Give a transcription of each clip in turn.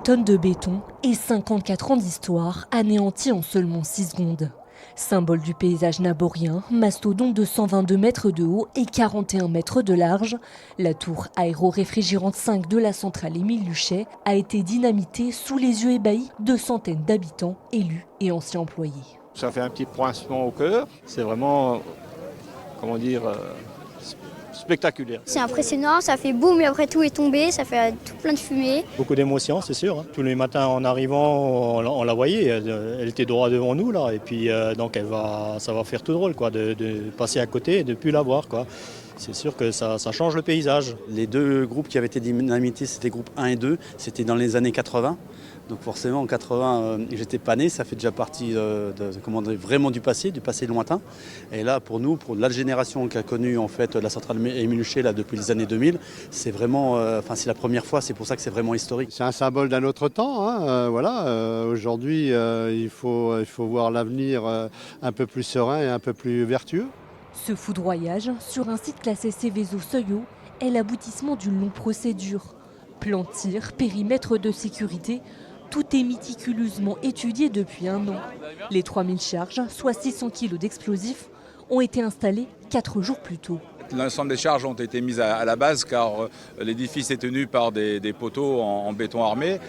tonnes de béton et 54 ans d'histoire anéantis en seulement 6 secondes. Symbole du paysage naborien, mastodonte de 122 mètres de haut et 41 mètres de large, la tour aéro-réfrigérante 5 de la centrale Émile Huchet a été dynamitée sous les yeux ébahis de centaines d'habitants, élus et anciens employés. Ça fait un petit pincement au cœur, c'est vraiment, spectaculaire. C'est impressionnant, ça fait boum et après tout est tombé, ça fait tout plein de fumée. Beaucoup d'émotions, c'est sûr. Tous les matins en arrivant, on la voyait, elle était droit devant nous là, et puis donc ça va faire tout drôle quoi, de passer à côté et de ne plus la voir quoi. C'est sûr que ça change le paysage. Les deux groupes qui avaient été dynamités, c'était groupe 1 et 2, c'était dans les années 80. Donc forcément en 80, j'étais pas né, ça fait déjà partie vraiment du passé lointain. Et là pour nous, pour la génération qui a connu en fait la centrale Émile Huchet là depuis les années 2000, c'est vraiment, c'est la première fois, c'est pour ça que c'est vraiment historique. C'est un symbole d'un autre temps, hein, aujourd'hui il faut voir l'avenir un peu plus serein et un peu plus vertueux. Ce foudroyage sur un site classé Céveso Seuil Haut est l'aboutissement d'une longue procédure. Plan de tir, périmètre de sécurité, tout est méticuleusement étudié depuis 1 an. Les 3000 charges, soit 600 kg d'explosifs, ont été installées 4 jours plus tôt. L'ensemble des charges ont été mises à la base car l'édifice est tenu par des poteaux en béton armé.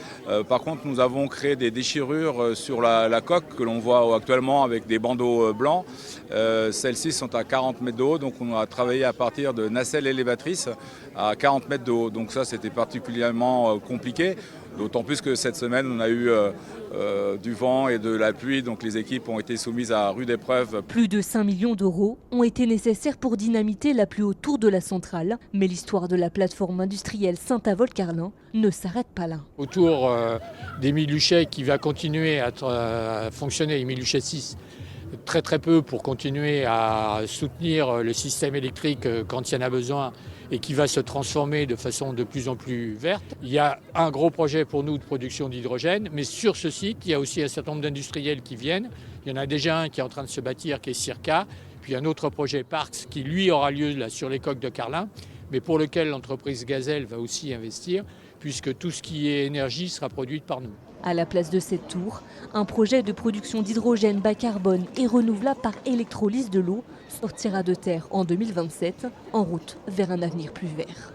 Par contre, nous avons créé des déchirures sur la coque que l'on voit actuellement avec des bandeaux blancs. Celles-ci sont à 40 mètres de haut, donc on a travaillé à partir de nacelles élévatrices à 40 mètres de haut. Donc ça, c'était particulièrement compliqué. D'autant plus que cette semaine, on a eu du vent et de la pluie, donc les équipes ont été soumises à rude épreuve. Plus de 5 millions d'euros ont été nécessaires pour dynamiter la plus haute tour de la centrale. Mais l'histoire de la plateforme industrielle Saint-Avold-Carlin ne s'arrête pas là. Autour d'Émile Huchet qui va continuer à fonctionner, Émile Huchet 6, très peu pour continuer à soutenir le système électrique quand il y en a besoin et qui va se transformer de façon de plus en plus verte. Il y a un gros projet pour nous de production d'hydrogène, mais sur ce site, il y a aussi un certain nombre d'industriels qui viennent. Il y en a déjà un qui est en train de se bâtir, qui est Circa, puis un autre projet Parks qui lui aura lieu là, sur les coques de Carlin, mais pour lequel l'entreprise Gazelle va aussi investir, puisque tout ce qui est énergie sera produit par nous. À la place de cette tour, un projet de production d'hydrogène bas carbone et renouvelable par électrolyse de l'eau sortira de terre en 2027, en route vers un avenir plus vert.